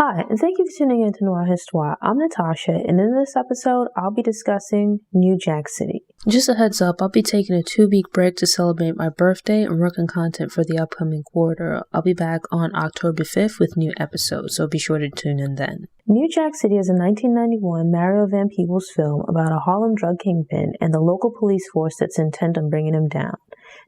Hi, and thank you for tuning in to Noir Histoire. I'm Natasha, and in this episode, I'll be discussing New Jack City. Just a heads up, I'll be taking a 2-week break to celebrate my birthday and work on content for the upcoming quarter. I'll be back on October 5th with new episodes, so be sure to tune in then. New Jack City is a 1991 Mario Van Peebles film about a Harlem drug kingpin and the local police force that's intent on bringing him down.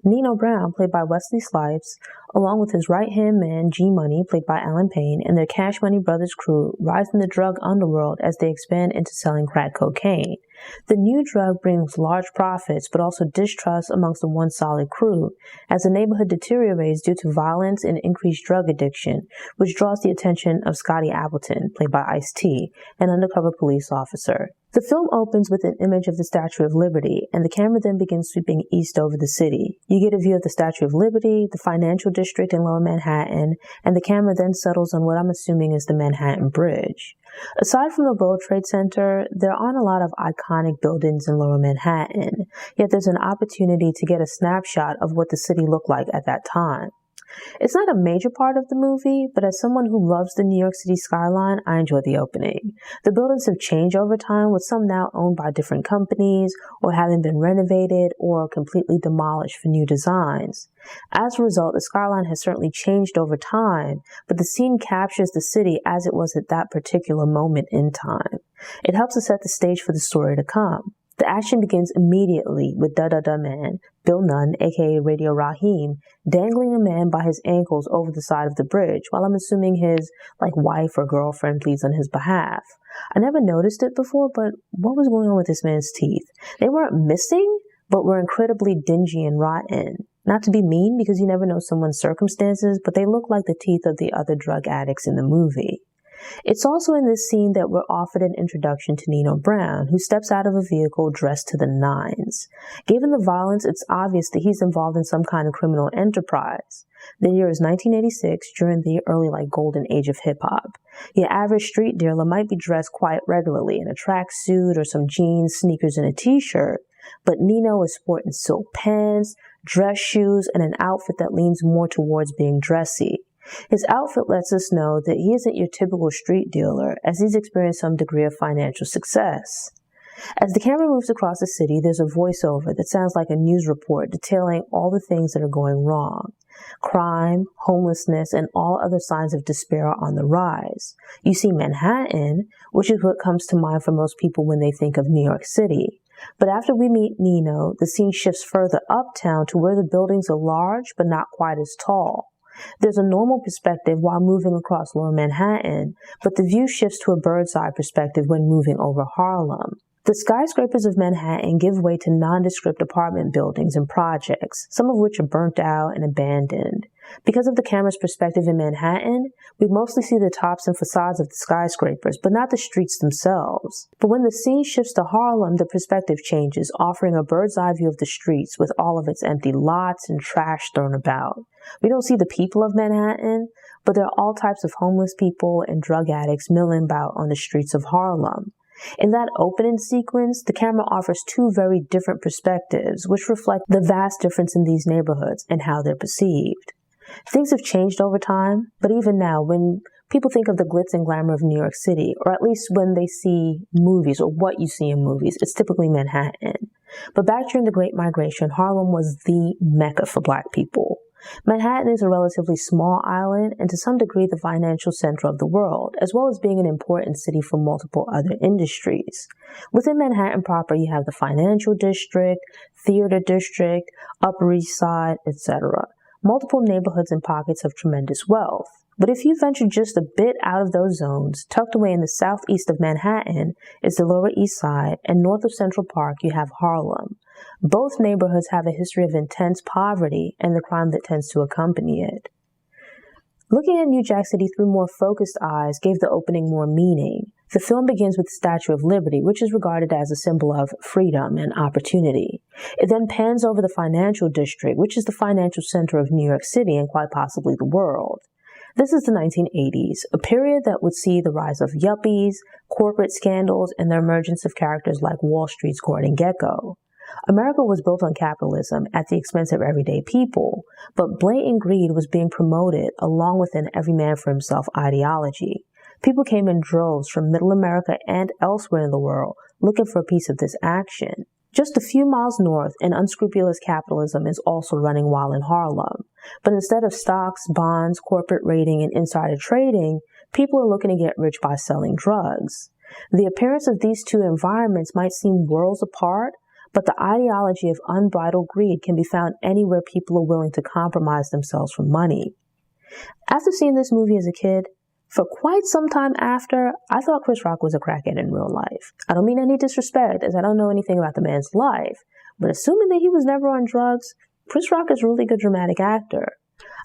Nino Brown, played by Wesley Snipes, along with his right-hand man, G-Money, played by Alan Payne, and their Cash Money Brothers crew rise in the drug underworld as they expand into selling crack cocaine. The new drug brings large profits, but also distrust amongst the once solid crew, as the neighborhood deteriorates due to violence and increased drug addiction, which draws the attention of Scotty Appleton, played by Ice-T, an undercover police officer. The film opens with an image of the Statue of Liberty, and the camera then begins sweeping east over the city. You get a view of the Statue of Liberty, the financial district in Lower Manhattan, and the camera then settles on what I'm assuming is the Manhattan Bridge. Aside from the World Trade Center, there aren't a lot of iconic buildings in Lower Manhattan, yet there's an opportunity to get a snapshot of what the city looked like at that time. It's not a major part of the movie, but as someone who loves the New York City skyline, I enjoy the opening. The buildings have changed over time, with some now owned by different companies, or having been renovated or completely demolished for new designs. As a result, the skyline has certainly changed over time, but the scene captures the city as it was at that particular moment in time. It helps to set the stage for the story to come. The action begins immediately with Da-Da-Da Man, Bill Nunn, aka Radio Raheem, dangling a man by his ankles over the side of the bridge, while I'm assuming his, wife or girlfriend pleads on his behalf. I never noticed it before, but what was going on with this man's teeth? They weren't missing, but were incredibly dingy and rotten. Not to be mean, because you never know someone's circumstances, but they look like the teeth of the other drug addicts in the movie. It's also in this scene that we're offered an introduction to Nino Brown, who steps out of a vehicle dressed to the nines. Given the violence, it's obvious that he's involved in some kind of criminal enterprise. The year is 1986, during the early golden age of hip-hop. Your average street dealer might be dressed quite regularly in a tracksuit or some jeans, sneakers, and a t-shirt, but Nino is sporting silk pants, dress shoes, and an outfit that leans more towards being dressy. His outfit lets us know that he isn't your typical street dealer, as he's experienced some degree of financial success. As the camera moves across the city, there's a voiceover that sounds like a news report detailing all the things that are going wrong. Crime, homelessness, and all other signs of despair are on the rise. You see Manhattan, which is what comes to mind for most people when they think of New York City. But after we meet Nino, the scene shifts further uptown to where the buildings are large but not quite as tall. There's a normal perspective while moving across Lower Manhattan, but the view shifts to a bird's-eye perspective when moving over Harlem. The skyscrapers of Manhattan give way to nondescript apartment buildings and projects, some of which are burnt out and abandoned. Because of the camera's perspective in Manhattan, we mostly see the tops and facades of the skyscrapers, but not the streets themselves. But when the scene shifts to Harlem, the perspective changes, offering a bird's-eye view of the streets with all of its empty lots and trash thrown about. We don't see the people of Manhattan, but there are all types of homeless people and drug addicts milling about on the streets of Harlem. In that opening sequence, the camera offers two very different perspectives, which reflect the vast difference in these neighborhoods and how they're perceived. Things have changed over time, but even now, when people think of the glitz and glamour of New York City, or at least when they see movies or what you see in movies, it's typically Manhattan. But back during the Great Migration, Harlem was the mecca for Black people. Manhattan is a relatively small island and to some degree the financial center of the world, as well as being an important city for multiple other industries. Within Manhattan proper, you have the financial district, theater district, Upper East Side, etc. Multiple neighborhoods and pockets of tremendous wealth. But if you venture just a bit out of those zones, tucked away in the southeast of Manhattan is the Lower East Side, and north of Central Park you have Harlem. Both neighborhoods have a history of intense poverty and the crime that tends to accompany it. Looking at New Jack City through more focused eyes gave the opening more meaning. The film begins with the Statue of Liberty, which is regarded as a symbol of freedom and opportunity. It then pans over the financial district, which is the financial center of New York City and quite possibly the world. This is the 1980s, a period that would see the rise of yuppies, corporate scandals, and the emergence of characters like Wall Street's Gordon Gekko. America was built on capitalism at the expense of everyday people, but blatant greed was being promoted along with an every man for himself ideology. People came in droves from Middle America and elsewhere in the world looking for a piece of this action. Just a few miles north, an unscrupulous capitalism is also running wild in Harlem. But instead of stocks, bonds, corporate raiding, and insider trading, people are looking to get rich by selling drugs. The appearance of these two environments might seem worlds apart, but the ideology of unbridled greed can be found anywhere people are willing to compromise themselves for money. After seeing this movie as a kid, for quite some time after, I thought Chris Rock was a crackhead in real life. I don't mean any disrespect, as I don't know anything about the man's life, but assuming that he was never on drugs, Chris Rock is a really good dramatic actor.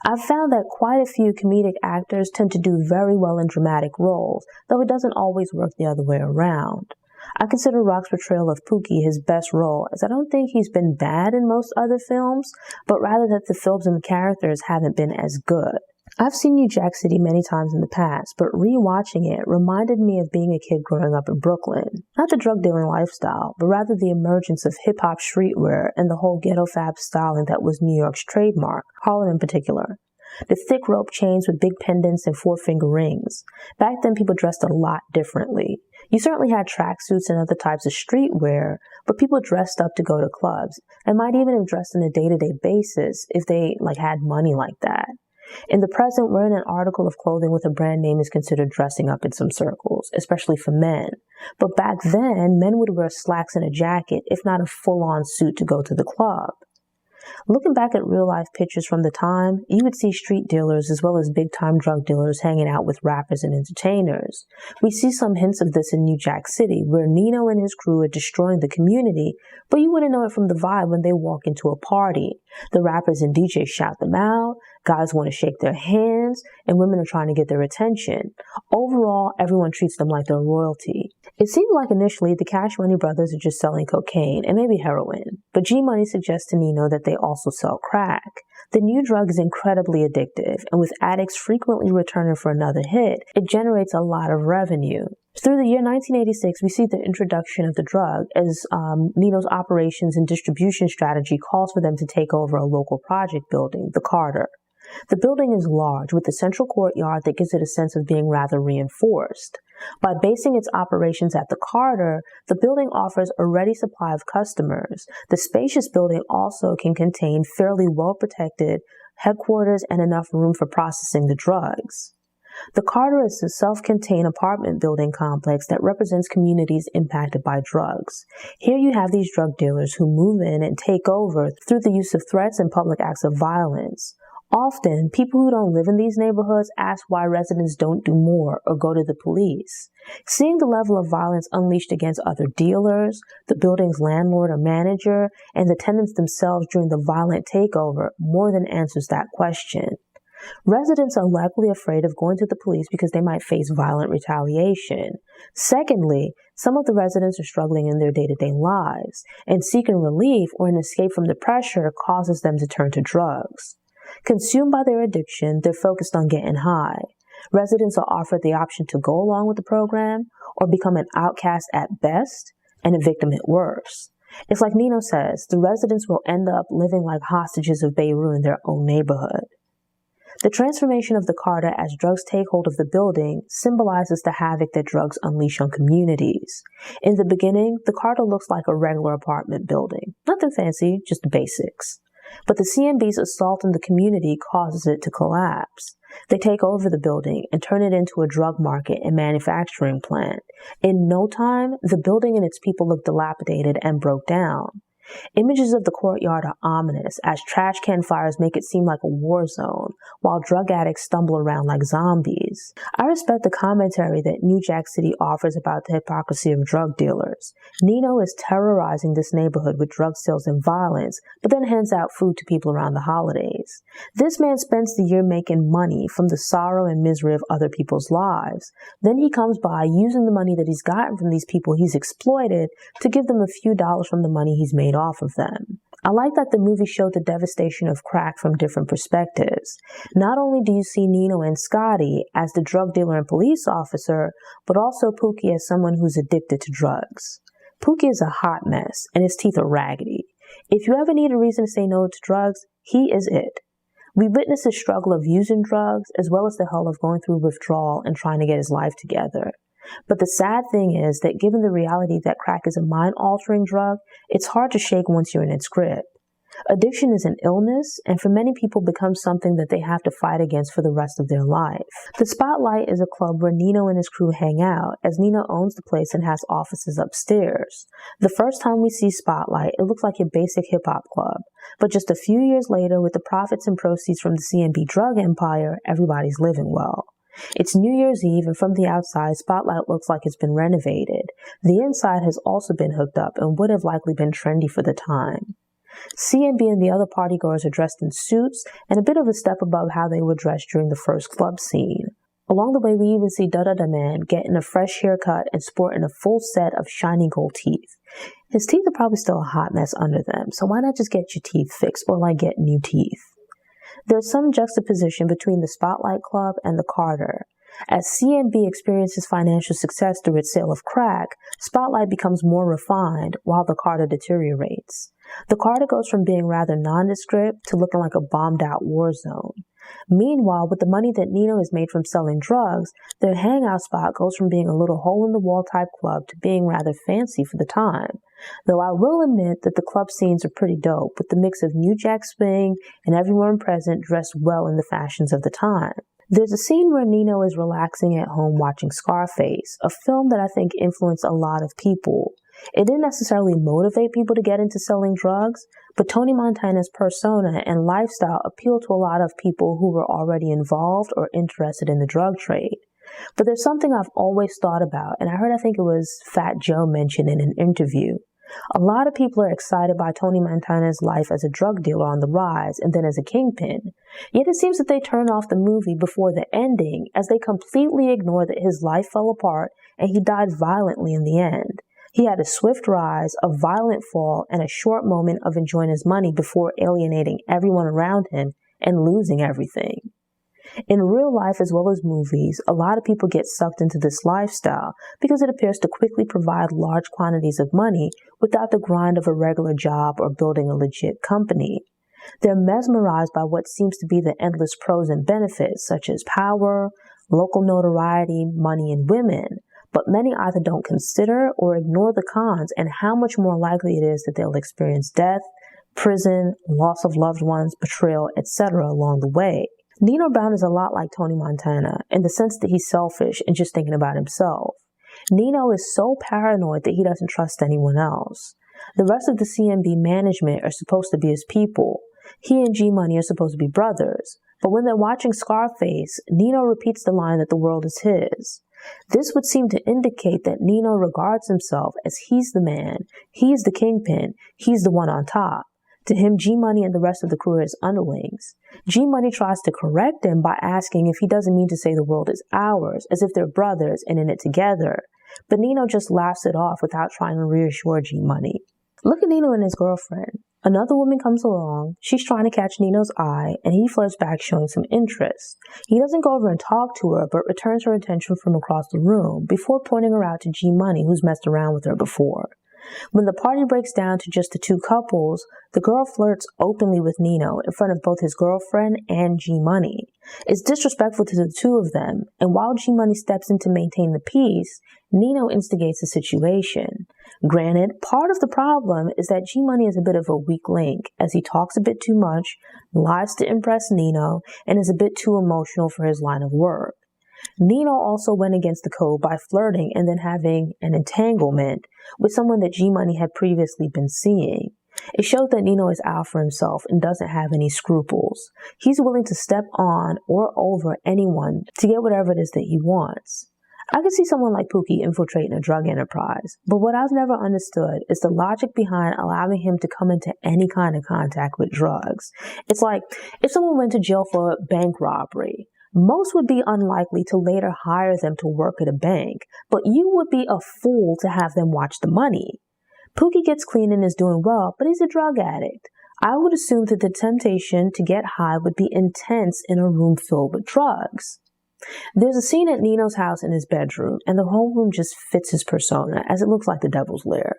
I've found that quite a few comedic actors tend to do very well in dramatic roles, though it doesn't always work the other way around. I consider Rock's portrayal of Pookie his best role, as I don't think he's been bad in most other films, but rather that the films and the characters haven't been as good. I've seen New Jack City many times in the past, but rewatching it reminded me of being a kid growing up in Brooklyn. Not the drug dealing lifestyle, but rather the emergence of hip-hop streetwear and the whole ghetto fab styling that was New York's trademark, Harlem in particular. The thick rope chains with big pendants and four-finger rings. Back then, people dressed a lot differently. You certainly had tracksuits and other types of streetwear, but people dressed up to go to clubs, and might even have dressed on a day-to-day basis if they had money like that. In the present, wearing an article of clothing with a brand name is considered dressing up in some circles, especially for men. But back then, men would wear slacks and a jacket, if not a full-on suit to go to the club. Looking back at real-life pictures from the time, you would see street dealers as well as big-time drug dealers hanging out with rappers and entertainers. We see some hints of this in New Jack City, where Nino and his crew are destroying the community, but you wouldn't know it from the vibe when they walk into a party. The rappers and DJs shout them out, guys want to shake their hands, and women are trying to get their attention. Overall, everyone treats them like they're royalty. It seemed like initially the Cash Money brothers are just selling cocaine and maybe heroin, but G-Money suggests to Nino that they also sell crack. The new drug is incredibly addictive, and with addicts frequently returning for another hit, it generates a lot of revenue. Through the year 1986, we see the introduction of the drug as Nino's operations and distribution strategy calls for them to take over a local project building, the Carter. The building is large, with a central courtyard that gives it a sense of being rather reinforced. By basing its operations at the Carter, the building offers a ready supply of customers. The spacious building also can contain fairly well-protected headquarters and enough room for processing the drugs. The Carter is a self-contained apartment building complex that represents communities impacted by drugs. Here you have these drug dealers who move in and take over through the use of threats and public acts of violence. Often, people who don't live in these neighborhoods ask why residents don't do more or go to the police. Seeing the level of violence unleashed against other dealers, the building's landlord or manager, and the tenants themselves during the violent takeover more than answers that question. Residents are likely afraid of going to the police because they might face violent retaliation. Secondly, some of the residents are struggling in their day-to-day lives, and seeking relief or an escape from the pressure causes them to turn to drugs. Consumed by their addiction, they're focused on getting high. Residents are offered the option to go along with the program or become an outcast at best and a victim at worst. It's like Nino says, the residents will end up living like hostages of Beirut in their own neighborhood. The transformation of the Carter as drugs take hold of the building symbolizes the havoc that drugs unleash on communities. In the beginning, the Carter looks like a regular apartment building. Nothing fancy, just the basics. But the CMB's assault on the community causes it to collapse. They take over the building and turn it into a drug market and manufacturing plant. In no time, the building and its people look dilapidated and broke down. Images of the courtyard are ominous as trash can fires make it seem like a war zone, while drug addicts stumble around like zombies. I respect the commentary that New Jack City offers about the hypocrisy of drug dealers. Nino is terrorizing this neighborhood with drug sales and violence, but then hands out food to people around the holidays. This man spends the year making money from the sorrow and misery of other people's lives. Then he comes by using the money that he's gotten from these people he's exploited to give them a few dollars from the money he's made off of them. I like that the movie showed the devastation of crack from different perspectives. Not only do you see Nino and Scotty as the drug dealer and police officer, but also Pookie as someone who's addicted to drugs. Pookie is a hot mess, and his teeth are raggedy. If you ever need a reason to say no to drugs, he is it. We witness the struggle of using drugs as well as the hell of going through withdrawal and trying to get his life together. But the sad thing is that given the reality that crack is a mind-altering drug, it's hard to shake once you're in its grip. Addiction is an illness, and for many people becomes something that they have to fight against for the rest of their life. The Spotlight is a club where Nino and his crew hang out, as Nino owns the place and has offices upstairs. The first time we see Spotlight, it looks like your basic hip-hop club. But just a few years later, with the profits and proceeds from the CMB drug empire, everybody's living well. It's New Year's Eve, and from the outside, Spotlight looks like it's been renovated. The inside has also been hooked up and would have likely been trendy for the time. CMB and the other partygoers are dressed in suits and a bit of a step above how they were dressed during the first club scene. Along the way, we even see Da Man getting a fresh haircut and sporting a full set of shiny gold teeth. His teeth are probably still a hot mess under them, so why not just get your teeth fixed or get new teeth? There's some juxtaposition between the Spotlight Club and the Carter. As CMB experiences financial success through its sale of crack, Spotlight becomes more refined while the Carter deteriorates. The Carter goes from being rather nondescript to looking like a bombed-out war zone. Meanwhile, with the money that Nino has made from selling drugs, their hangout spot goes from being a little hole-in-the-wall type club to being rather fancy for the time. Though I will admit that the club scenes are pretty dope, with the mix of New Jack Swing and everyone present dressed well in the fashions of the time. There's a scene where Nino is relaxing at home watching Scarface, a film that I think influenced a lot of people. It didn't necessarily motivate people to get into selling drugs, but Tony Montana's persona and lifestyle appealed to a lot of people who were already involved or interested in the drug trade. But there's something I've always thought about, and I think it was Fat Joe mentioned in an interview. A lot of people are excited by Tony Montana's life as a drug dealer on the rise and then as a kingpin. Yet it seems that they turn off the movie before the ending as they completely ignore that his life fell apart and he died violently in the end. He had a swift rise, a violent fall, and a short moment of enjoying his money before alienating everyone around him and losing everything. In real life as well as movies, a lot of people get sucked into this lifestyle because it appears to quickly provide large quantities of money without the grind of a regular job or building a legit company. They're mesmerized by what seems to be the endless pros and benefits, such as power, local notoriety, money, and women. But many either don't consider or ignore the cons and how much more likely it is that they'll experience death, prison, loss of loved ones, betrayal, etc. along the way. Nino Brown is a lot like Tony Montana in the sense that he's selfish and just thinking about himself. Nino is so paranoid that he doesn't trust anyone else. The rest of the CMB management are supposed to be his people. He and G-Money are supposed to be brothers. But when they're watching Scarface, Nino repeats the line that the world is his. This would seem to indicate that Nino regards himself as he's the man, he's the kingpin, he's the one on top. To him, G-Money and the rest of the crew are his underlings. G-Money tries to correct him by asking if he doesn't mean to say the world is ours, as if they're brothers and in it together. But Nino just laughs it off without trying to reassure G-Money. Look at Nino and his girlfriend. Another woman comes along, she's trying to catch Nino's eye, and he flirts back showing some interest. He doesn't go over and talk to her, but returns her attention from across the room before pointing her out to G-Money, who's messed around with her before. When the party breaks down to just the two couples, the girl flirts openly with Nino in front of both his girlfriend and G-Money. It's disrespectful to the two of them, and while G-Money steps in to maintain the peace, Nino instigates the situation. Granted, part of the problem is that G-Money is a bit of a weak link, as he talks a bit too much, lies to impress Nino, and is a bit too emotional for his line of work. Nino also went against the code by flirting and then having an entanglement with someone that G-Money had previously been seeing. It shows that Nino is out for himself and doesn't have any scruples. He's willing to step on or over anyone to get whatever it is that he wants. I could see someone like Pookie infiltrating a drug enterprise, but what I've never understood is the logic behind allowing him to come into any kind of contact with drugs. It's like if someone went to jail for bank robbery, most would be unlikely to later hire them to work at a bank, but you would be a fool to have them watch the money. Pookie gets clean and is doing well, but he's a drug addict. I would assume that the temptation to get high would be intense in a room filled with drugs. There's a scene at Nino's house in his bedroom, and the whole room just fits his persona, as it looks like the devil's lair.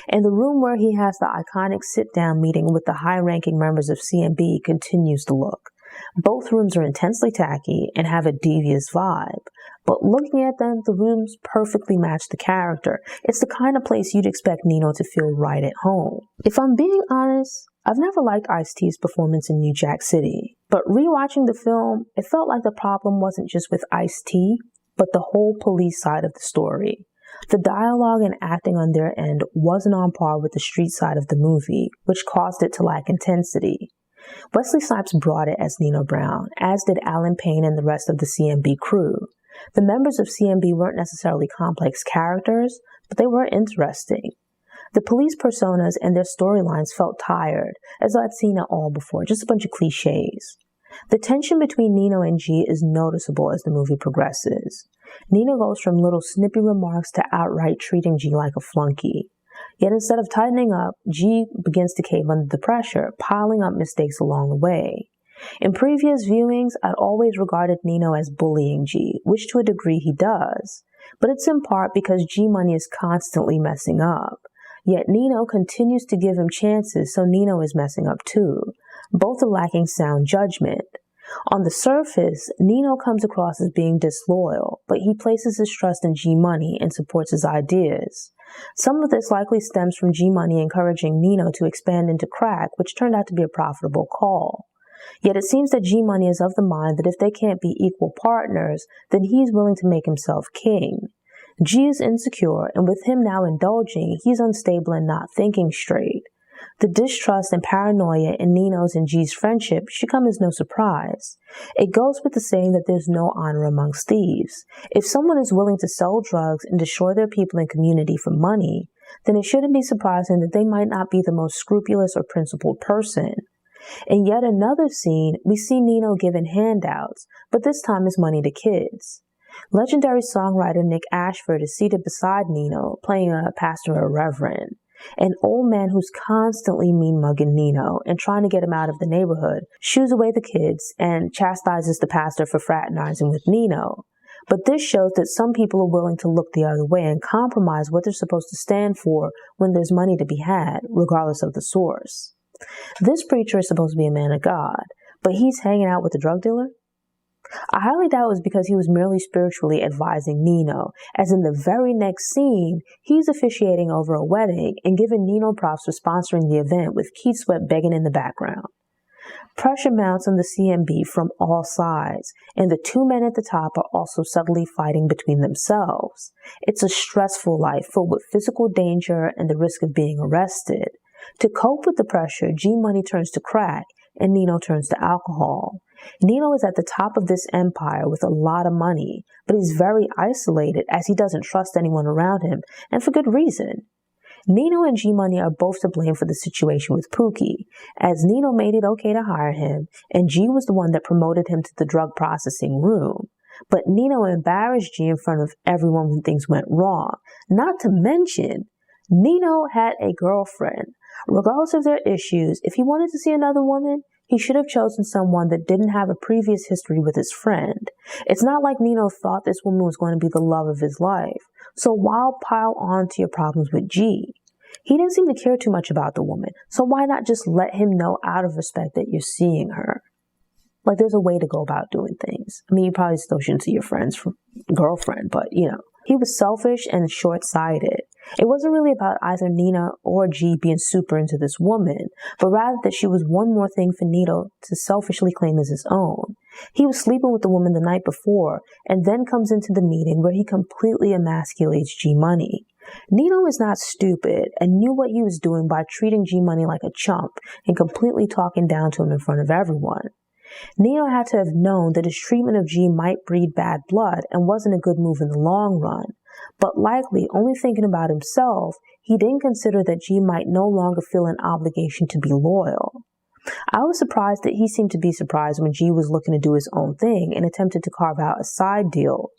And the room where he has the iconic sit-down meeting with the high-ranking members of CMB continues to look. Both rooms are intensely tacky and have a devious vibe. But looking at them, the rooms perfectly match the character. It's the kind of place you'd expect Nino to feel right at home. If I'm being honest, I've never liked Ice-T's performance in New Jack City. But rewatching the film, it felt like the problem wasn't just with Ice-T, but the whole police side of the story. The dialogue and acting on their end wasn't on par with the street side of the movie, which caused it to lack intensity. Wesley Snipes brought it as Nino Brown, as did Alan Payne and the rest of the CMB crew. The members of CMB weren't necessarily complex characters, but they were interesting. The police personas and their storylines felt tired, as I'd seen it all before, just a bunch of cliches. The tension between Nino and G is noticeable as the movie progresses. Nino goes from little snippy remarks to outright treating G like a flunky. Yet instead of tightening up, G begins to cave under the pressure, piling up mistakes along the way. In previous viewings, I'd always regarded Nino as bullying G, which to a degree he does. But it's in part because G Money is constantly messing up. Yet Nino continues to give him chances, so Nino is messing up too. Both are lacking sound judgment. On the surface, Nino comes across as being disloyal, but he places his trust in G Money and supports his ideas. Some of this likely stems from G Money encouraging Nino to expand into crack, which turned out to be a profitable call. Yet it seems that G Money is of the mind that if they can't be equal partners, then he's willing to make himself king. G is insecure, and with him now indulging, he's unstable and not thinking straight. The distrust and paranoia in Nino's and G's friendship should come as no surprise. It goes with the saying that there's no honor amongst thieves. If someone is willing to sell drugs and destroy their people and community for money, then it shouldn't be surprising that they might not be the most scrupulous or principled person. In yet another scene, we see Nino giving handouts, but this time it's money to kids. Legendary songwriter Nick Ashford is seated beside Nino, playing a pastor or reverend. An old man who's constantly mean-mugging Nino and trying to get him out of the neighborhood shoos away the kids and chastises the pastor for fraternizing with Nino. But this shows that some people are willing to look the other way and compromise what they're supposed to stand for when there's money to be had, regardless of the source. This preacher is supposed to be a man of God, but he's hanging out with a drug dealer? I highly doubt it was because he was merely spiritually advising Nino, as in the very next scene, he's officiating over a wedding and giving Nino props for sponsoring the event with Keith Sweat begging in the background. Pressure mounts on the CMB from all sides, and the two men at the top are also subtly fighting between themselves. It's a stressful life filled with physical danger and the risk of being arrested. To cope with the pressure, G Money turns to crack, and Nino turns to alcohol. Nino is at the top of this empire with a lot of money, but he's very isolated as he doesn't trust anyone around him, and for good reason. Nino and G Money are both to blame for the situation with Pookie, as Nino made it okay to hire him, and G was the one that promoted him to the drug processing room. But Nino embarrassed G in front of everyone when things went wrong. Not to mention, Nino had a girlfriend. Regardless of their issues, if he wanted to see another woman, he should have chosen someone that didn't have a previous history with his friend. It's not like Nino thought this woman was going to be the love of his life. So why pile on to your problems with G? He didn't seem to care too much about the woman, so why not just let him know out of respect that you're seeing her? Like, there's a way to go about doing things. I mean, you probably still shouldn't see your friend's girlfriend, but, He was selfish and short-sighted. It wasn't really about either Nina or G being super into this woman, but rather that she was one more thing for Nino to selfishly claim as his own. He was sleeping with the woman the night before, and then comes into the meeting where he completely emasculates G Money. Nino is not stupid and knew what he was doing by treating G Money like a chump and completely talking down to him in front of everyone. Nino had to have known that his treatment of G might breed bad blood and wasn't a good move in the long run. But likely, only thinking about himself, he didn't consider that G might no longer feel an obligation to be loyal. I was surprised that he seemed to be surprised when G was looking to do his own thing and attempted to carve out a side deal.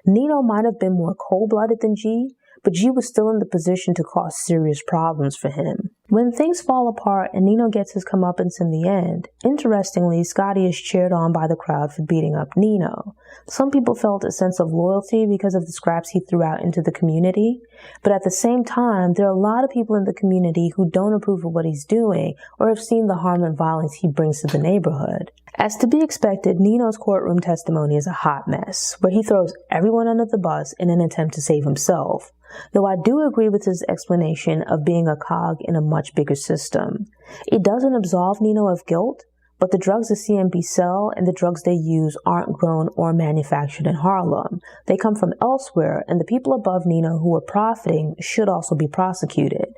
Nino might have been more cold-blooded than G, but G was still in the position to cause serious problems for him. When things fall apart and Nino gets his comeuppance in the end, interestingly, Scotty is cheered on by the crowd for beating up Nino. Some people felt a sense of loyalty because of the scraps he threw out into the community, but at the same time, there are a lot of people in the community who don't approve of what he's doing or have seen the harm and violence he brings to the neighborhood. As to be expected, Nino's courtroom testimony is a hot mess, where he throws everyone under the bus in an attempt to save himself. Though I do agree with his explanation of being a cog in a much bigger system. It doesn't absolve Nino of guilt, but the drugs the CMB sell and the drugs they use aren't grown or manufactured in Harlem. They come from elsewhere, and the people above Nino who are profiting should also be prosecuted.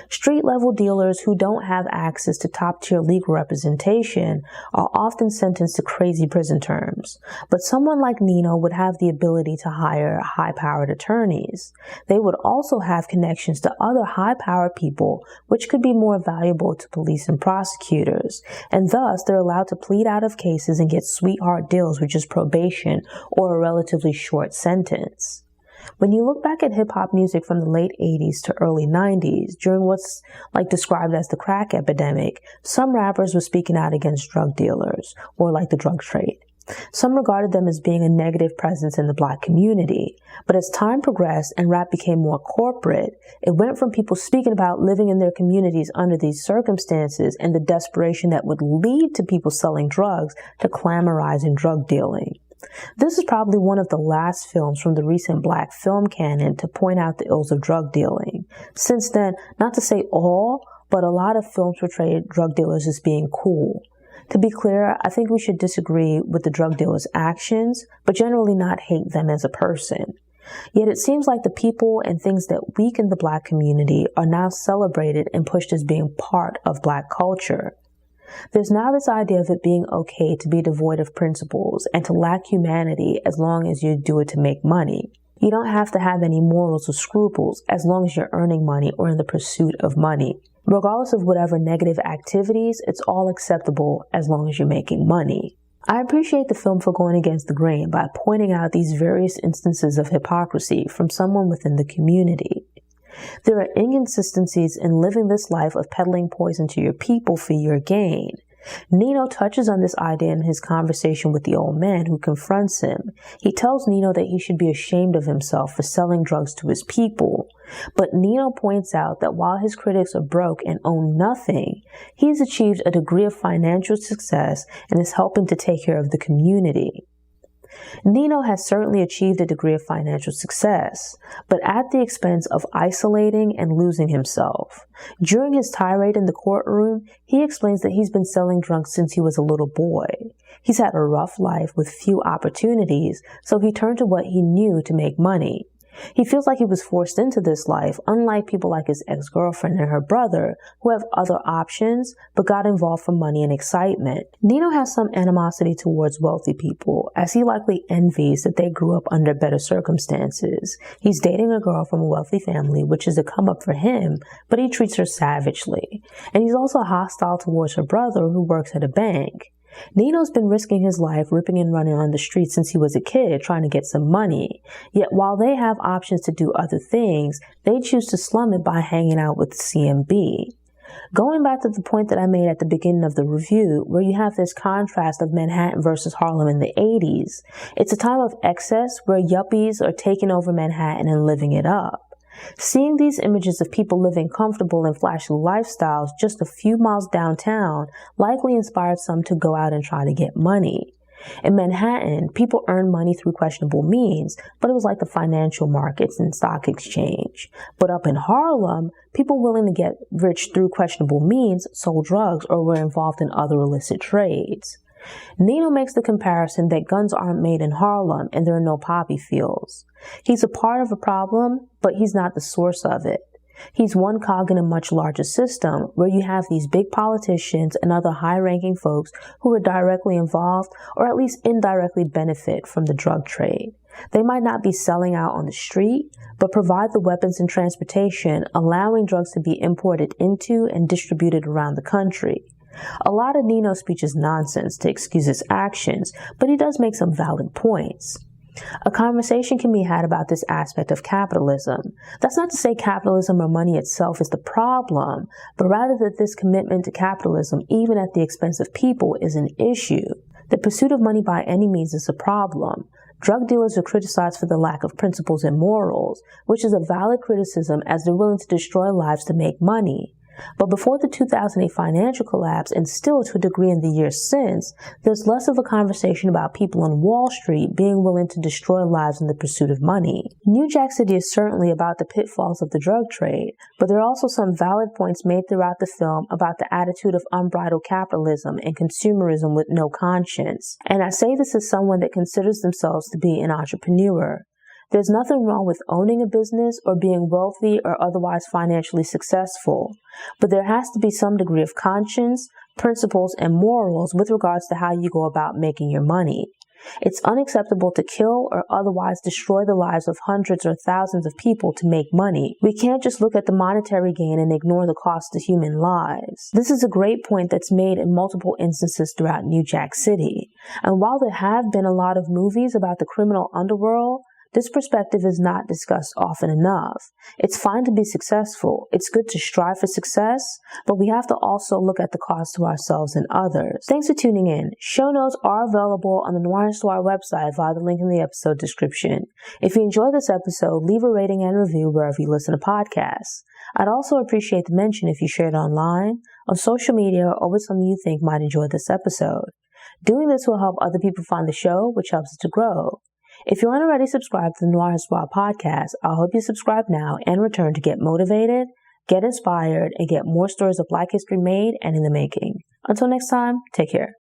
Street-level dealers who don't have access to top-tier legal representation are often sentenced to crazy prison terms. But someone like Nino would have the ability to hire high-powered attorneys. They would also have connections to other high-powered people, which could be more valuable to police and prosecutors. And thus, they're allowed to plead out of cases and get sweetheart deals with just probation or a relatively short sentence. When you look back at hip-hop music from the late 80s to early 90s, during what's described as the crack epidemic, some rappers were speaking out against drug dealers, or the drug trade. Some regarded them as being a negative presence in the Black community. But as time progressed and rap became more corporate, it went from people speaking about living in their communities under these circumstances and the desperation that would lead to people selling drugs to glamorizing drug dealing. This is probably one of the last films from the recent Black film canon to point out the ills of drug dealing. Since then, not to say all, but a lot of films portray drug dealers as being cool. To be clear, I think we should disagree with the drug dealers' actions, but generally not hate them as a person. Yet it seems like the people and things that weaken the Black community are now celebrated and pushed as being part of Black culture. There's now this idea of it being okay to be devoid of principles and to lack humanity as long as you do it to make money. You don't have to have any morals or scruples as long as you're earning money or in the pursuit of money. Regardless of whatever negative activities, it's all acceptable as long as you're making money. I appreciate the film for going against the grain by pointing out these various instances of hypocrisy from someone within the community. There are inconsistencies in living this life of peddling poison to your people for your gain. Nino touches on this idea in his conversation with the old man who confronts him. He tells Nino that he should be ashamed of himself for selling drugs to his people. But Nino points out that while his critics are broke and own nothing, he's achieved a degree of financial success and is helping to take care of the community. Nino has certainly achieved a degree of financial success, but at the expense of isolating and losing himself. During his tirade in the courtroom, he explains that he's been selling drugs since he was a little boy. He's had a rough life with few opportunities, so he turned to what he knew to make money. He feels like he was forced into this life, unlike people like his ex-girlfriend and her brother, who have other options, but got involved for money and excitement. Nino has some animosity towards wealthy people, as he likely envies that they grew up under better circumstances. He's dating a girl from a wealthy family, which is a come-up for him, but he treats her savagely. And he's also hostile towards her brother, who works at a bank. Nino's been risking his life ripping and running on the streets since he was a kid trying to get some money. Yet while they have options to do other things, they choose to slum it by hanging out with CMB. Going back to the point that I made at the beginning of the review, where you have this contrast of Manhattan versus Harlem in the 80s, it's a time of excess where yuppies are taking over Manhattan and living it up. Seeing these images of people living comfortable and flashy lifestyles just a few miles downtown likely inspired some to go out and try to get money. In Manhattan, people earned money through questionable means, but it was like the financial markets and stock exchange. But up in Harlem, people willing to get rich through questionable means sold drugs or were involved in other illicit trades. Nino makes the comparison that guns aren't made in Harlem and there are no poppy fields. He's a part of a problem, but he's not the source of it. He's one cog in a much larger system where you have these big politicians and other high-ranking folks who are directly involved or at least indirectly benefit from the drug trade. They might not be selling out on the street, but provide the weapons and transportation, allowing drugs to be imported into and distributed around the country. A lot of Nino's speech is nonsense to excuse his actions, but he does make some valid points. A conversation can be had about this aspect of capitalism. That's not to say capitalism or money itself is the problem, but rather that this commitment to capitalism, even at the expense of people, is an issue. The pursuit of money by any means is a problem. Drug dealers are criticized for the lack of principles and morals, which is a valid criticism as they're willing to destroy lives to make money. But before the 2008 financial collapse, and still to a degree in the years since, there's less of a conversation about people on Wall Street being willing to destroy lives in the pursuit of money. New Jack City is certainly about the pitfalls of the drug trade, but there are also some valid points made throughout the film about the attitude of unbridled capitalism and consumerism with no conscience. And I say this as someone that considers themselves to be an entrepreneur. There's nothing wrong with owning a business or being wealthy or otherwise financially successful, but there has to be some degree of conscience, principles, and morals with regards to how you go about making your money. It's unacceptable to kill or otherwise destroy the lives of hundreds or thousands of people to make money. We can't just look at the monetary gain and ignore the cost to human lives. This is a great point that's made in multiple instances throughout New Jack City. And while there have been a lot of movies about the criminal underworld, this perspective is not discussed often enough. It's fine to be successful. It's good to strive for success, but we have to also look at the cost to ourselves and others. Thanks for tuning in. Show notes are available on the Noir Histoire website via the link in the episode description. If you enjoyed this episode, leave a rating and review wherever you listen to podcasts. I'd also appreciate the mention if you share it online, on social media, or with someone you think might enjoy this episode. Doing this will help other people find the show, which helps it to grow. If you aren't already subscribed to the Noir Histoire podcast, I hope you subscribe now and return to get motivated, get inspired, and get more stories of Black history made and in the making. Until next time, take care.